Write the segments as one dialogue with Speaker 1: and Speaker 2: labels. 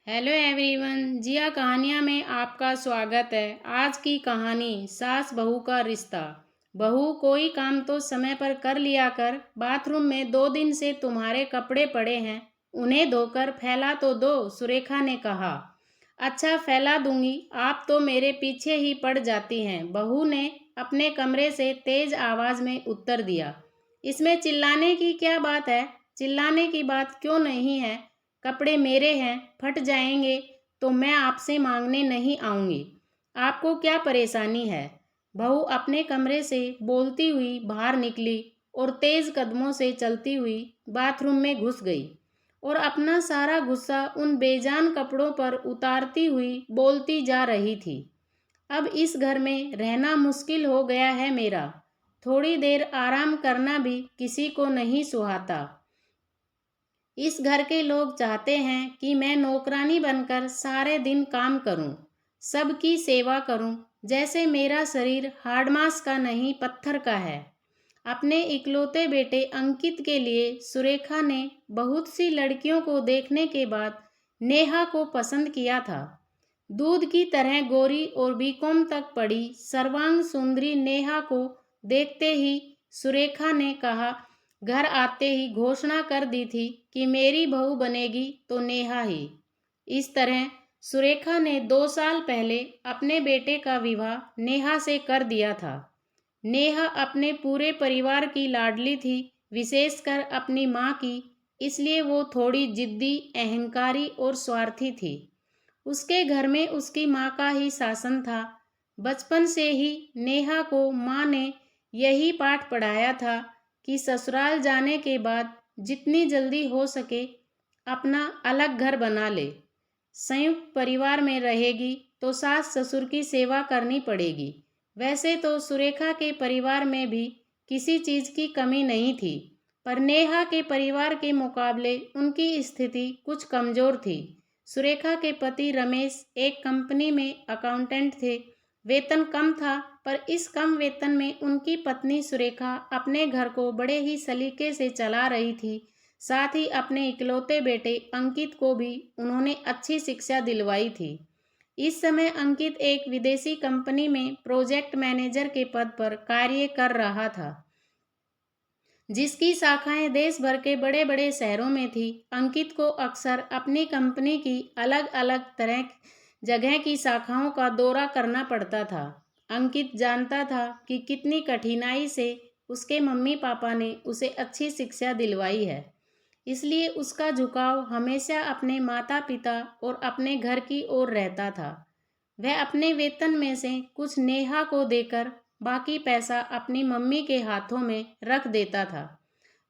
Speaker 1: Hello everyone, जिया कहानियाँ में आपका स्वागत है। आज की कहानी सास बहू का रिश्ता। बहू, कोई काम तो समय पर कर लिया कर। बाथरूम में 2 दिन से तुम्हारे कपड़े पड़े हैं, उन्हें धोकर फैला तो दो, सुरेखा ने कहा। अच्छा, फैला दूंगी, आप तो मेरे पीछे ही पड़ जाती हैं, बहू ने अपने कमरे से तेज आवाज में उत्तर दिया। इसमें चिल्लाने की क्या बात है? चिल्लाने की बात क्यों नहीं है? कपड़े मेरे हैं, फट जाएंगे तो मैं आपसे मांगने नहीं आऊंगी। आपको क्या परेशानी है? बहू अपने कमरे से बोलती हुई बाहर निकली और तेज कदमों से चलती हुई बाथरूम में घुस गई और अपना सारा गुस्सा उन बेजान कपड़ों पर उतारती हुई बोलती जा रही थी। अब इस घर में रहना मुश्किल हो गया है मेरा। थोड़ी देर आराम करना भी किसी को नहीं सुहाता। इस घर के लोग चाहते हैं कि मैं नौकरानी बनकर सारे दिन काम करूं, सबकी सेवा करूं, जैसे मेरा शरीर हाड़ मांस का नहीं पत्थर का है। अपने इकलौते बेटे अंकित के लिए सुरेखा ने बहुत सी लड़कियों को देखने के बाद नेहा को पसंद किया था। दूध की तरह गोरी और बीकॉम तक पढ़ी सर्वांग सुंदरी नेहा को देखते ही सुरेखा ने कहा, घर आते ही घोषणा कर दी थी कि मेरी बहू बनेगी तो नेहा ही। इस तरह सुरेखा ने 2 साल पहले अपने बेटे का विवाह नेहा से कर दिया था। नेहा अपने पूरे परिवार की लाडली थी, विशेषकर अपनी माँ की, इसलिए वो थोड़ी जिद्दी, अहंकारी और स्वार्थी थी। उसके घर में उसकी माँ का ही शासन था। बचपन से ही नेहा को माँ ने यही पाठ पढ़ाया था कि ससुराल जाने के बाद जितनी जल्दी हो सके अपना अलग घर बना ले। संयुक्त परिवार में रहेगी तो सास ससुर की सेवा करनी पड़ेगी। वैसे तो सुरेखा के परिवार में भी किसी चीज़ की कमी नहीं थी, पर नेहा के परिवार के मुकाबले उनकी स्थिति कुछ कमज़ोर थी। सुरेखा के पति रमेश एक कंपनी में अकाउंटेंट थे। वेतन कम था, पर इस कम वेतन में उनकी पत्नी सुरेखा अपने घर को बड़े ही सलीके से चला रही थी। साथ ही अपने इकलौते बेटे अंकित को भी उन्होंने अच्छी शिक्षा दिलवाई थी। इस समय अंकित एक विदेशी कंपनी में प्रोजेक्ट मैनेजर के पद पर कार्य कर रहा था, जिसकी शाखाएं देश भर के बड़े बड़े शहरों में थी। अंकित को अक्सर अपनी कंपनी की अलग अलग तरह जगह की शाखाओं का दौरा करना पड़ता था। अंकित जानता था कि कितनी कठिनाई से उसके मम्मी पापा ने उसे अच्छी शिक्षा दिलवाई है, इसलिए उसका झुकाव हमेशा अपने माता पिता और अपने घर की ओर रहता था। वह अपने वेतन में से कुछ नेहा को देकर बाकी पैसा अपनी मम्मी के हाथों में रख देता था।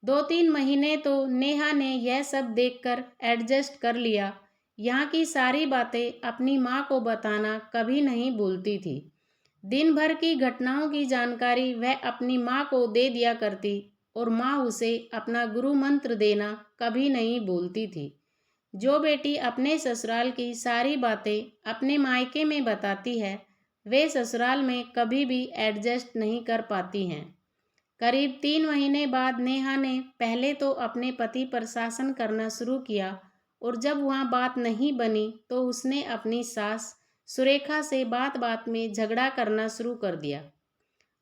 Speaker 1: 2-3 महीने तो नेहा ने यह सब देखकर एडजस्ट कर लिया। यहाँ की सारी बातें अपनी माँ को बताना कभी नहीं भूलती थी। दिन भर की घटनाओं की जानकारी वह अपनी माँ को दे दिया करती और माँ उसे अपना गुरु मंत्र देना कभी नहीं भूलती थी। जो बेटी अपने ससुराल की सारी बातें अपने मायके में बताती है, वे ससुराल में कभी भी एडजस्ट नहीं कर पाती हैं। करीब 3 महीने बाद नेहा ने पहले तो अपने पति पर शासन करना शुरू किया और जब वहाँ बात नहीं बनी तो उसने अपनी सास सुरेखा से बात बात में झगड़ा करना शुरू कर दिया।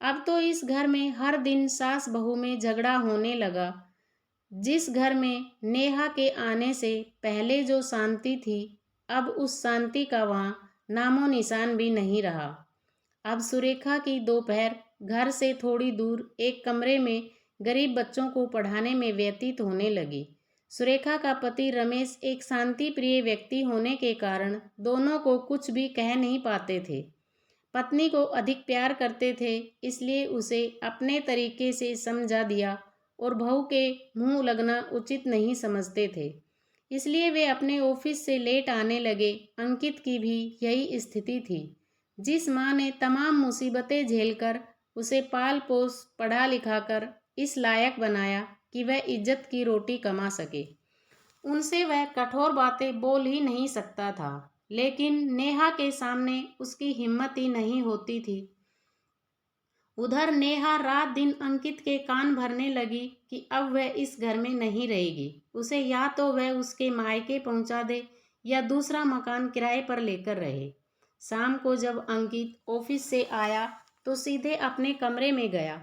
Speaker 1: अब तो इस घर में हर दिन सास बहू में झगड़ा होने लगा। जिस घर में नेहा के आने से पहले जो शांति थी, अब उस शांति का वहाँ नामो निशान भी नहीं रहा। अब सुरेखा की दोपहर घर से थोड़ी दूर एक कमरे में गरीब बच्चों को पढ़ाने में व्यतीत होने लगी। सुरेखा का पति रमेश एक शांति प्रिय व्यक्ति होने के कारण दोनों को कुछ भी कह नहीं पाते थे। पत्नी को अधिक प्यार करते थे, इसलिए उसे अपने तरीके से समझा दिया और बहू के मुंह लगना उचित नहीं समझते थे, इसलिए वे अपने ऑफिस से लेट आने लगे। अंकित की भी यही स्थिति थी। जिस माँ ने तमाम मुसीबतें झेलकर उसे पाल पोस पढ़ा लिखाकर इस लायक बनाया कि वह इज्जत की रोटी कमा सके, उनसे वह कठोर बातें बोल ही नहीं सकता था। लेकिन नेहा के सामने उसकी हिम्मत ही नहीं होती थी। उधर नेहा रात दिन अंकित के कान भरने लगी कि अब वह इस घर में नहीं रहेगी। उसे या तो वह उसके मायके पहुंचा दे या दूसरा मकान किराए पर लेकर रहे। शाम को जब अंकित ऑफिस से आया तो सीधे अपने कमरे में गया।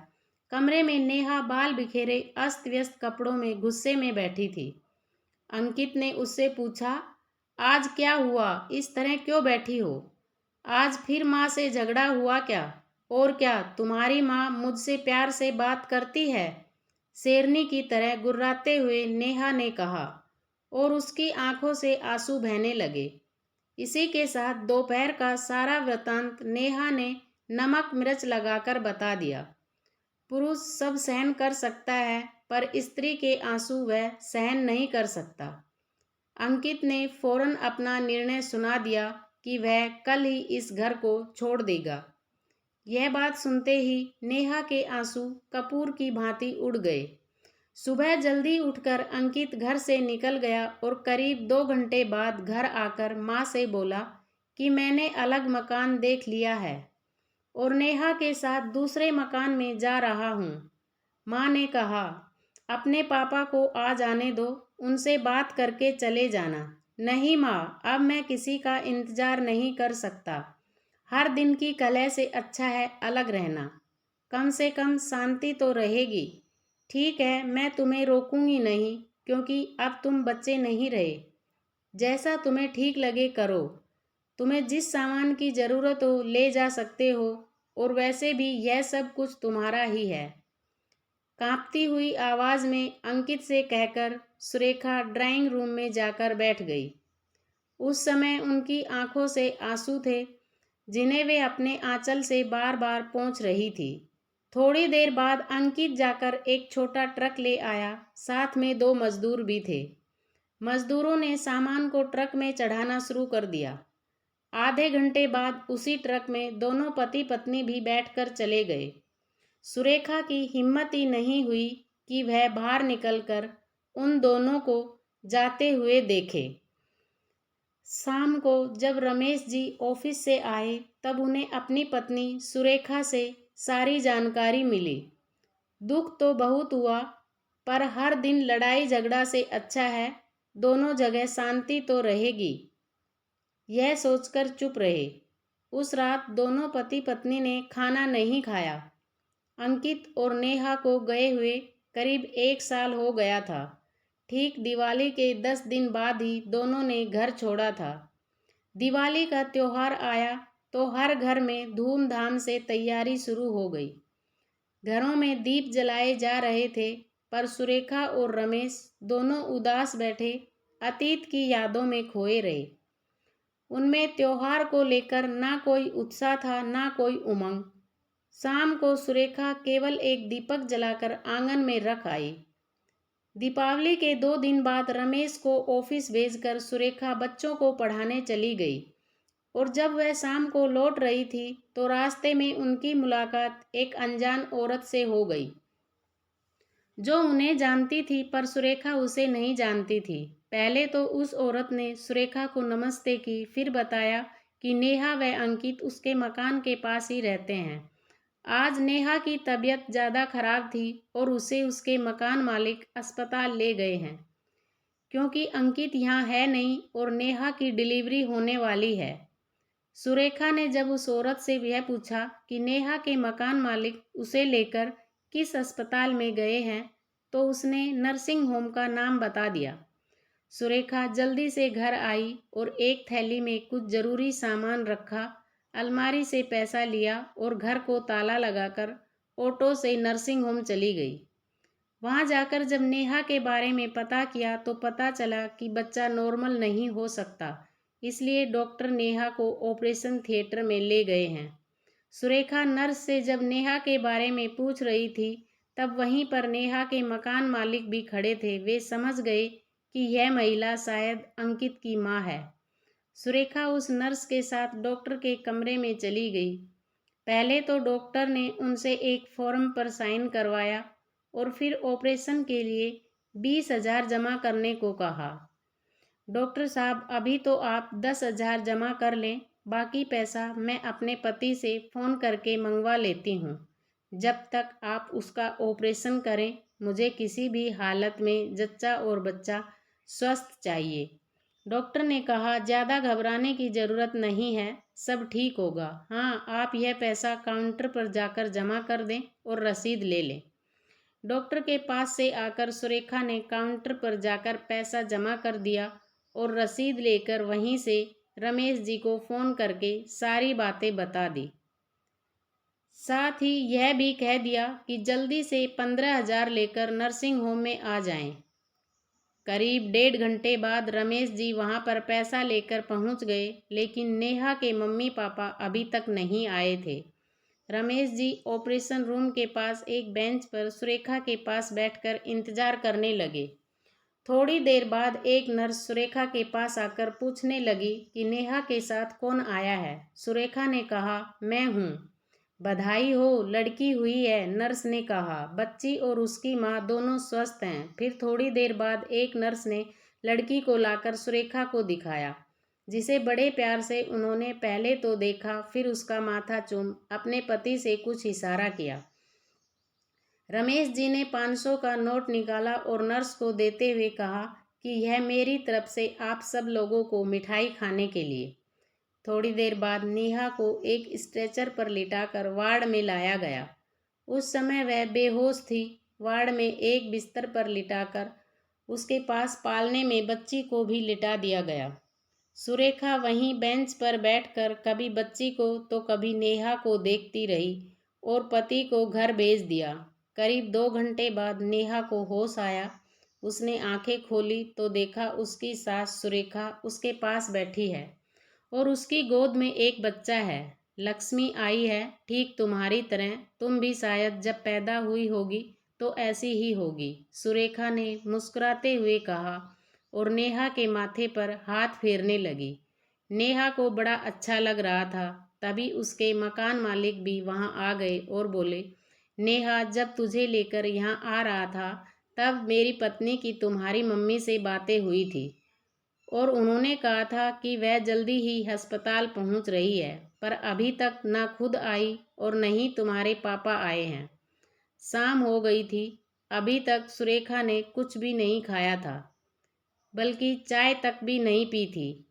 Speaker 1: कमरे में नेहा बाल बिखेरे अस्त व्यस्त कपड़ों में गुस्से में बैठी थी। अंकित ने उससे पूछा, आज क्या हुआ, इस तरह क्यों बैठी हो? आज फिर माँ से झगड़ा हुआ क्या? और क्या तुम्हारी माँ मुझसे प्यार से बात करती है? शेरनी की तरह गुर्राते हुए नेहा ने कहा, और उसकी आंखों से आंसू बहने लगे। इसी के साथ दोपहर का सारा वृतांत नेहा ने नमक मिर्च लगाकर बता दिया। पुरुष सब सहन कर सकता है, पर स्त्री के आंसू वह सहन नहीं कर सकता। अंकित ने फौरन अपना निर्णय सुना दिया कि वह कल ही इस घर को छोड़ देगा। यह बात सुनते ही नेहा के आंसू कपूर की भांति उड़ गए। सुबह जल्दी उठकर अंकित घर से निकल गया और करीब 2 घंटे बाद घर आकर माँ से बोला कि मैंने अलग मकान देख लिया है और नेहा के साथ दूसरे मकान में जा रहा हूँ। माँ ने कहा, अपने पापा को आ जाने दो, उनसे बात करके चले जाना। नहीं माँ, अब मैं किसी का इंतजार नहीं कर सकता। हर दिन की कलह से अच्छा है अलग रहना। कम से कम शांति तो रहेगी। ठीक है, मैं तुम्हें रोकूंगी नहीं, क्योंकि अब तुम बच्चे नहीं रहे। जैसा तुम्हें ठीक लगे करो। तुम्हें जिस सामान की ज़रूरत हो ले जा सकते हो, और वैसे भी यह सब कुछ तुम्हारा ही है। कांपती हुई आवाज़ में अंकित से कहकर सुरेखा ड्राइंग रूम में जाकर बैठ गई। उस समय उनकी आंखों से आंसू थे, जिन्हें वे अपने आंचल से बार बार पोंछ रही थी। थोड़ी देर बाद अंकित जाकर एक छोटा ट्रक ले आया। साथ में 2 मजदूर भी थे। मजदूरों ने सामान को ट्रक में चढ़ाना शुरू कर दिया। आधे घंटे बाद उसी ट्रक में दोनों पति पत्नी भी बैठकर चले गए। सुरेखा की हिम्मत ही नहीं हुई कि वह बाहर निकलकर उन दोनों को जाते हुए देखे। शाम को जब रमेश जी ऑफिस से आए तब उन्हें अपनी पत्नी सुरेखा से सारी जानकारी मिली। दुख तो बहुत हुआ, पर हर दिन लड़ाई झगड़ा से अच्छा है दोनों जगह शांति तो रहेगी, यह सोचकर चुप रहे। उस रात दोनों पति पत्नी ने खाना नहीं खाया। अंकित और नेहा को गए हुए करीब 1 साल हो गया था। ठीक दिवाली के 10 दिन बाद ही दोनों ने घर छोड़ा था। दिवाली का त्योहार आया तो हर घर में धूमधाम से तैयारी शुरू हो गई। घरों में दीप जलाए जा रहे थे, पर सुरेखा और रमेश दोनों उदास बैठे अतीत की यादों में खोए रहे। उनमें त्योहार को लेकर ना कोई उत्साह था, ना कोई उमंग। शाम को सुरेखा केवल एक दीपक जलाकर आंगन में रख आई। दीपावली के 2 दिन बाद रमेश को ऑफिस भेजकर सुरेखा बच्चों को पढ़ाने चली गई, और जब वह शाम को लौट रही थी तो रास्ते में उनकी मुलाकात एक अनजान औरत से हो गई, जो उन्हें जानती थी, पर सुरेखा उसे नहीं जानती थी। पहले तो उस औरत ने सुरेखा को नमस्ते की, फिर बताया कि नेहा व अंकित उसके मकान के पास ही रहते हैं। आज नेहा की तबीयत ज़्यादा खराब थी और उसे उसके मकान मालिक अस्पताल ले गए हैं, क्योंकि अंकित यहाँ है नहीं और नेहा की डिलीवरी होने वाली है। सुरेखा ने जब उस औरत से यह पूछा कि नेहा के मकान मालिक उसे लेकर किस अस्पताल में गए हैं, तो उसने नर्सिंग होम का नाम बता दिया। सुरेखा जल्दी से घर आई और एक थैली में कुछ ज़रूरी सामान रखा, अलमारी से पैसा लिया और घर को ताला लगाकर ऑटो से नर्सिंग होम चली गई। वहां जाकर जब नेहा के बारे में पता किया तो पता चला कि बच्चा नॉर्मल नहीं हो सकता, इसलिए डॉक्टर नेहा को ऑपरेशन थिएटर में ले गए हैं। सुरेखा नर्स से जब नेहा के बारे में पूछ रही थी तब वहीं पर नेहा के मकान मालिक भी खड़े थे। वे समझ गए कि यह महिला शायद अंकित की माँ है। सुरेखा उस नर्स के साथ डॉक्टर के कमरे में चली गई। पहले तो डॉक्टर ने उनसे एक फॉर्म पर साइन करवाया और फिर ऑपरेशन के लिए 20,000 जमा करने को कहा। डॉक्टर साहब, अभी तो आप 10,000 जमा कर लें, बाकी पैसा मैं अपने पति से फ़ोन करके मंगवा लेती हूँ। जब तक आप उसका ऑपरेशन करें, मुझे किसी भी हालत में जच्चा और बच्चा स्वस्थ चाहिए। डॉक्टर ने कहा, ज़्यादा घबराने की ज़रूरत नहीं है, सब ठीक होगा। हाँ, आप यह पैसा काउंटर पर जाकर जमा कर दें और रसीद ले लें। डॉक्टर के पास से आकर सुरेखा ने काउंटर पर जाकर पैसा जमा कर दिया और रसीद लेकर वहीं से रमेश जी को फ़ोन करके सारी बातें बता दी। साथ ही यह भी कह दिया कि जल्दी से 15,000 लेकर नर्सिंग होम में आ जाएं। करीब 1.5 घंटे बाद रमेश जी वहां पर पैसा लेकर पहुंच गए, लेकिन नेहा के मम्मी पापा अभी तक नहीं आए थे। रमेश जी ऑपरेशन रूम के पास एक बेंच पर सुरेखा के पास बैठकर इंतजार करने लगे। थोड़ी देर बाद एक नर्स सुरेखा के पास आकर पूछने लगी कि नेहा के साथ कौन आया है। सुरेखा ने कहा, मैं हूँ। बधाई हो, लड़की हुई है, नर्स ने कहा। बच्ची और उसकी माँ दोनों स्वस्थ हैं। फिर थोड़ी देर बाद एक नर्स ने लड़की को लाकर सुरेखा को दिखाया, जिसे बड़े प्यार से उन्होंने पहले तो देखा, फिर उसका माथा चूम अपने पति से कुछ इशारा किया। रमेश जी ने 500 का नोट निकाला और नर्स को देते हुए कहा कि यह मेरी तरफ से आप सब लोगों को मिठाई खाने के लिए। थोड़ी देर बाद नेहा को एक स्ट्रेचर पर लिटाकर वार्ड में लाया गया। उस समय वह बेहोश थी। वार्ड में एक बिस्तर पर लिटाकर उसके पास पालने में बच्ची को भी लिटा दिया गया। सुरेखा वहीं बेंच पर बैठकर कभी बच्ची को तो कभी नेहा को देखती रही और पति को घर भेज दिया। करीब 2 घंटे बाद नेहा को होश आया। उसने आंखें खोली तो देखा उसकी सास सुरेखा उसके पास बैठी है और उसकी गोद में एक बच्चा है। लक्ष्मी आई है, ठीक तुम्हारी तरह। तुम भी शायद जब पैदा हुई होगी तो ऐसी ही होगी, सुरेखा ने मुस्कुराते हुए कहा और नेहा के माथे पर हाथ फेरने लगी। नेहा को बड़ा अच्छा लग रहा था। तभी उसके मकान मालिक भी वहां आ गए और बोले, नेहा, जब तुझे लेकर यहाँ आ रहा था तब मेरी पत्नी की तुम्हारी मम्मी से बातें हुई थी और उन्होंने कहा था कि वह जल्दी ही अस्पताल पहुंच रही है, पर अभी तक ना खुद आई और न ही तुम्हारे पापा आए हैं। शाम हो गई थी। अभी तक सुरेखा ने कुछ भी नहीं खाया था, बल्कि चाय तक भी नहीं पी थी।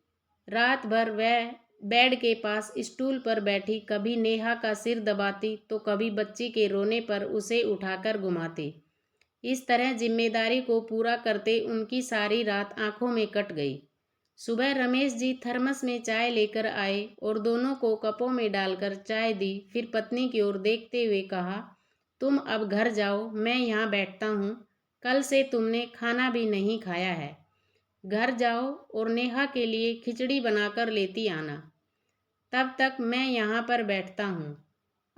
Speaker 1: रात भर वह बेड के पास स्टूल पर बैठी कभी नेहा का सिर दबाती तो कभी बच्ची के रोने पर उसे उठाकर घुमाती। इस तरह जिम्मेदारी को पूरा करते उनकी सारी रात आंखों में कट गई। सुबह रमेश जी थर्मस में चाय लेकर आए और दोनों को कपों में डालकर चाय दी। फिर पत्नी की ओर देखते हुए कहा, तुम अब घर जाओ, मैं यहाँ बैठता हूँ। कल से तुमने खाना भी नहीं खाया है। घर जाओ और नेहा के लिए खिचड़ी बनाकर लेती आना। तब तक मैं यहाँ पर बैठता हूँ।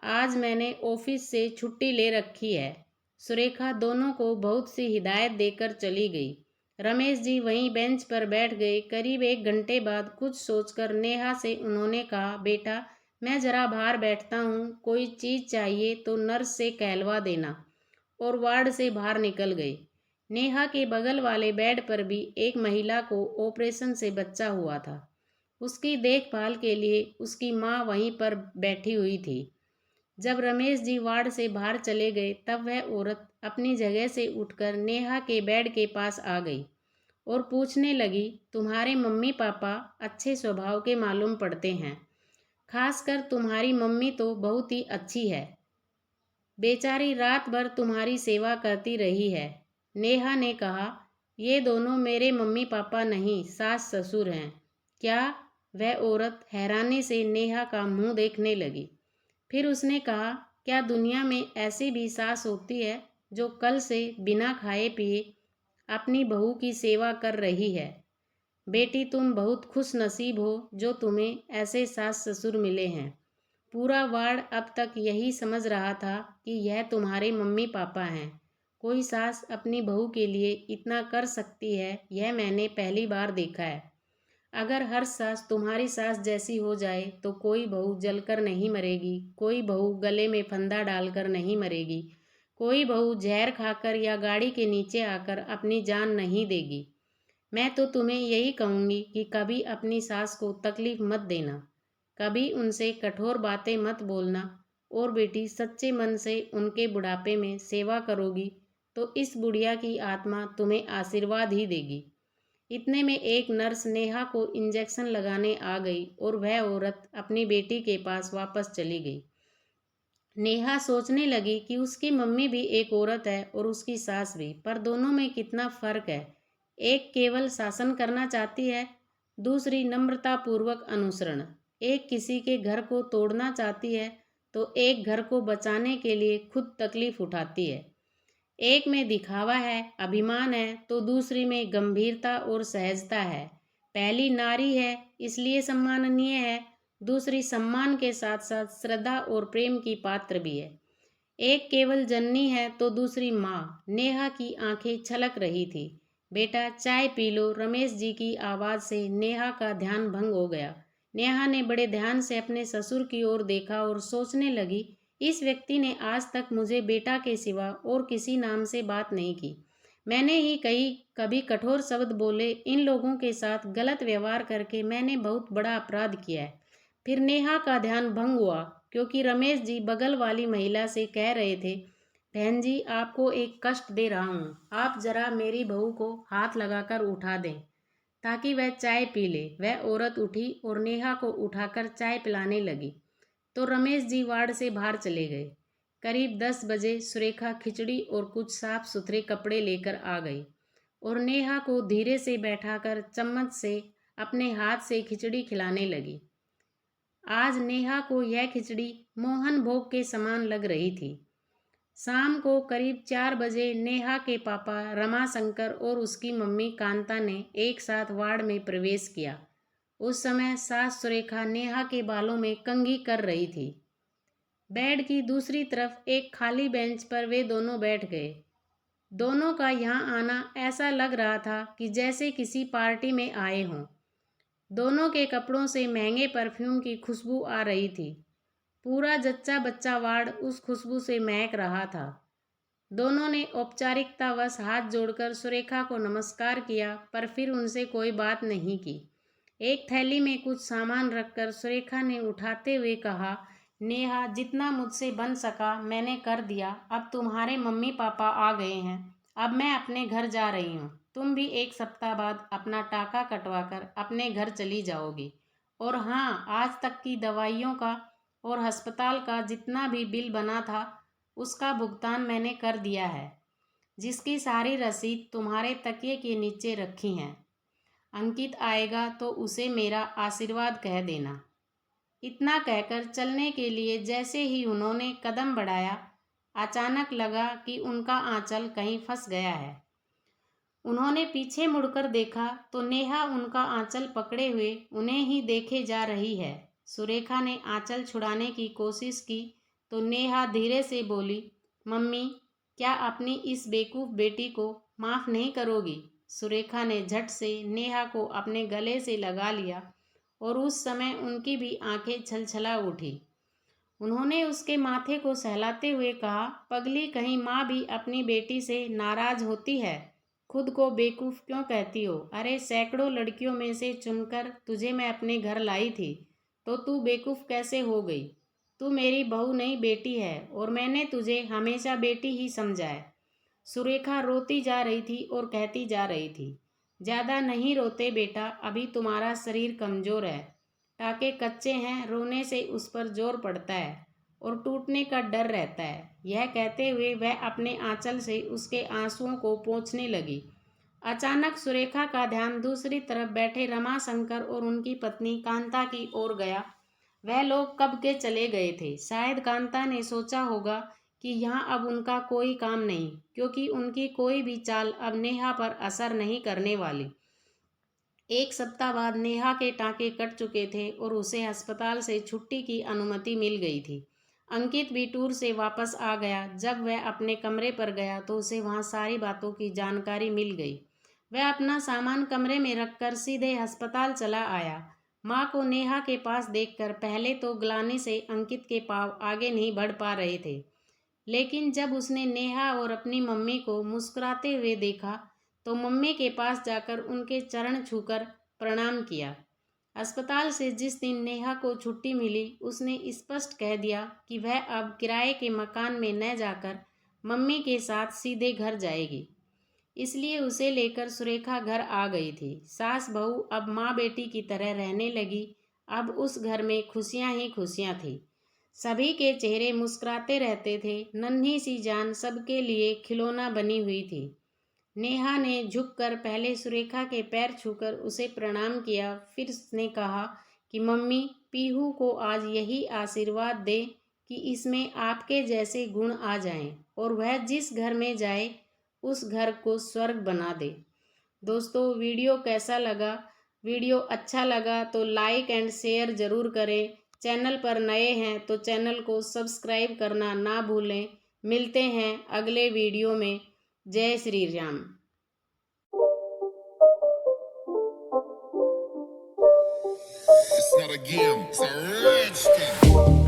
Speaker 1: आज मैंने ऑफिस से छुट्टी ले रखी है। सुरेखा दोनों को बहुत सी हिदायत देकर चली गई। रमेश जी वहीं बेंच पर बैठ गए। करीब 1 घंटे बाद कुछ सोचकर नेहा से उन्होंने कहा, बेटा, मैं जरा बाहर बैठता हूँ, कोई चीज़ चाहिए तो नर्स से कहलवा देना, और वार्ड से बाहर निकल गई। नेहा के बगल वाले बेड पर भी एक महिला को ऑपरेशन से बच्चा हुआ था। उसकी देखभाल के लिए उसकी माँ वहीं पर बैठी हुई थी। जब रमेश जी वार्ड से बाहर चले गए तब वह औरत अपनी जगह से उठकर नेहा के बेड के पास आ गई और पूछने लगी, तुम्हारे मम्मी पापा अच्छे स्वभाव के मालूम पड़ते हैं, खासकर तुम्हारी मम्मी तो बहुत ही अच्छी है, बेचारी रात भर तुम्हारी सेवा करती रही है। नेहा ने कहा, ये दोनों मेरे मम्मी पापा नहीं, सास ससुर हैं। क्या? वह औरत हैरानी से नेहा का मुंह देखने लगी। फिर उसने कहा, क्या दुनिया में ऐसी भी सास होती है जो कल से बिना खाए पिए अपनी बहू की सेवा कर रही है? बेटी, तुम बहुत खुश नसीब हो जो तुम्हें ऐसे सास ससुर मिले हैं। पूरा वार्ड अब तक यही समझ रहा था कि यह तुम्हारे मम्मी पापा हैं। कोई सास अपनी बहू के लिए इतना कर सकती है, यह मैंने पहली बार देखा है। अगर हर सास तुम्हारी सास जैसी हो जाए तो कोई बहू जलकर नहीं मरेगी, कोई बहू गले में फंदा डालकर नहीं मरेगी, कोई बहू जहर खाकर या गाड़ी के नीचे आकर अपनी जान नहीं देगी। मैं तो तुम्हें यही कहूँगी कि कभी अपनी सास को तकलीफ मत देना, कभी उनसे कठोर बातें मत बोलना, और बेटी, सच्चे मन से उनके बुढ़ापे में सेवा करोगी तो इस बुढ़िया की आत्मा तुम्हें आशीर्वाद ही देगी। इतने में एक नर्स नेहा को इंजेक्शन लगाने आ गई और वह औरत अपनी बेटी के पास वापस चली गई। नेहा सोचने लगी कि उसकी मम्मी भी एक औरत है और उसकी सास भी, पर दोनों में कितना फर्क है। एक केवल शासन करना चाहती है, दूसरी नम्रतापूर्वक अनुसरण। एक किसी के घर को तोड़ना चाहती है तो एक घर को बचाने के लिए खुद तकलीफ उठाती है। एक में दिखावा है, अभिमान है, तो दूसरी में गंभीरता और सहजता है। पहली नारी है इसलिए सम्माननीय है, दूसरी सम्मान के साथ साथ श्रद्धा और प्रेम की पात्र भी है। एक केवल जननी है तो दूसरी माँ। नेहा की आंखें छलक रही थी। बेटा चाय पी लो, रमेश जी की आवाज़ से नेहा का ध्यान भंग हो गया। नेहा ने बड़े ध्यान से अपने ससुर की ओर देखा और सोचने लगी, इस व्यक्ति ने आज तक मुझे बेटा के सिवा और किसी नाम से बात नहीं की। मैंने ही कभी कठोर शब्द बोले, इन लोगों के साथ गलत व्यवहार करके मैंने बहुत बड़ा अपराध किया है। फिर नेहा का ध्यान भंग हुआ क्योंकि रमेश जी बगल वाली महिला से कह रहे थे, बहन जी आपको एक कष्ट दे रहा हूँ, आप जरा मेरी बहू को हाथ लगाकर उठा दें ताकि वह चाय पी ले। वह औरत उठी और नेहा को उठाकर चाय पिलाने लगी तो रमेश जी वार्ड से बाहर चले गए। करीब 10 बजे सुरेखा खिचड़ी और कुछ साफ सुथरे कपड़े लेकर आ गई और नेहा को धीरे से बैठाकर चम्मच से अपने हाथ से खिचड़ी खिलाने लगी। आज नेहा को यह खिचड़ी मोहन भोग के समान लग रही थी। शाम को करीब 4 बजे नेहा के पापा रमाशंकर और उसकी मम्मी कांता ने एक साथ वार्ड में प्रवेश किया। उस समय सास सुरेखा नेहा के बालों में कंघी कर रही थी। बेड की दूसरी तरफ एक खाली बेंच पर वे दोनों बैठ गए। दोनों का यहाँ आना ऐसा लग रहा था कि जैसे किसी पार्टी में आए हों। दोनों के कपड़ों से महंगे परफ्यूम की खुशबू आ रही थी। पूरा जच्चा बच्चा वार्ड उस खुशबू से महक रहा था। दोनों ने औपचारिकतावश हाथ जोड़कर सुरेखा को नमस्कार किया, पर फिर उनसे कोई बात नहीं की। एक थैली में कुछ सामान रखकर सुरेखा ने उठाते हुए कहा, नेहा जितना मुझसे बन सका मैंने कर दिया। अब तुम्हारे मम्मी पापा आ गए हैं, अब मैं अपने घर जा रही हूँ। तुम भी एक सप्ताह बाद अपना टाका कटवाकर अपने घर चली जाओगी। और हाँ, आज तक की दवाइयों का और अस्पताल का जितना भी बिल बना था उसका भुगतान मैंने कर दिया है, जिसकी सारी रसीद तुम्हारे तकिए के नीचे रखी हैं। अंकित आएगा तो उसे मेरा आशीर्वाद कह देना। इतना कहकर चलने के लिए जैसे ही उन्होंने कदम बढ़ाया, अचानक लगा कि उनका आंचल कहीं फंस गया है। उन्होंने पीछे मुड़कर देखा तो नेहा उनका आंचल पकड़े हुए उन्हें ही देखे जा रही है। सुरेखा ने आंचल छुड़ाने की कोशिश की तो नेहा धीरे से बोली, मम्मी क्या अपनी इस बेवकूफ़ बेटी को माफ़ नहीं करोगी? सुरेखा ने झट से नेहा को अपने गले से लगा लिया और उस समय उनकी भी आंखें छलछला उठी। उन्होंने उसके माथे को सहलाते हुए कहा, पगली कहीं माँ भी अपनी बेटी से नाराज होती है? खुद को बेवकूफ़ क्यों कहती हो? अरे सैकड़ों लड़कियों में से चुनकर तुझे मैं अपने घर लाई थी, तो तू बेवकूफ़ कैसे हो गई? तू मेरी बहू नहीं बेटी है और मैंने तुझे हमेशा बेटी ही समझा है। सुरेखा रोती जा रही थी और कहती जा रही थी, ज़्यादा नहीं रोते बेटा, अभी तुम्हारा शरीर कमज़ोर है, टाके कच्चे हैं, रोने से उस पर जोर पड़ता है और टूटने का डर रहता है। यह कहते हुए वह अपने आंचल से उसके आंसुओं को पोंछने लगी। अचानक सुरेखा का ध्यान दूसरी तरफ बैठे रमाशंकर और उनकी पत्नी कांता की ओर गया। वह लोग कब के चले गए थे। शायद कांता ने सोचा होगा कि यहाँ अब उनका कोई काम नहीं, क्योंकि उनकी कोई भी चाल अब नेहा पर असर नहीं करने वाली। एक सप्ताह बाद नेहा के टाँके कट चुके थे और उसे अस्पताल से छुट्टी की अनुमति मिल गई थी। अंकित भी टूर से वापस आ गया। जब वह अपने कमरे पर गया तो उसे वहाँ सारी बातों की जानकारी मिल गई। वह अपना सामान कमरे में रखकर सीधे अस्पताल चला आया। माँ को नेहा के पास देखकर पहले तो ग्लानि से अंकित के पाँव आगे नहीं बढ़ पा रहे थे, लेकिन जब उसने नेहा और अपनी मम्मी को मुस्कुराते हुए देखा तो मम्मी के पास जाकर उनके चरण छूकर प्रणाम किया। अस्पताल से जिस दिन नेहा को छुट्टी मिली उसने स्पष्ट कह दिया कि वह अब किराए के मकान में न जाकर मम्मी के साथ सीधे घर जाएगी। इसलिए उसे लेकर सुरेखा घर आ गई थी। सास बहू अब माँ बेटी की तरह रहने लगी। अब उस घर में खुशियां ही खुशियां थी। सभी के चेहरे मुस्कुराते रहते थे। नन्ही सी जान सबके लिए खिलौना बनी हुई थी। नेहा ने झुककर पहले सुरेखा के पैर छूकर उसे प्रणाम किया। फिर उसने कहा कि मम्मी, पीहू को आज यही आशीर्वाद दे कि इसमें आपके जैसे गुण आ जाएं और वह जिस घर में जाए उस घर को स्वर्ग बना दे। दोस्तों, वीडियो कैसा लगा? वीडियो अच्छा लगा तो लाइक एंड शेयर ज़रूर करें। चैनल पर नए हैं तो चैनल को सब्सक्राइब करना ना भूलें। मिलते हैं अगले वीडियो में। जय Shri Ram.
Speaker 2: It's not a game, it's a rich thing.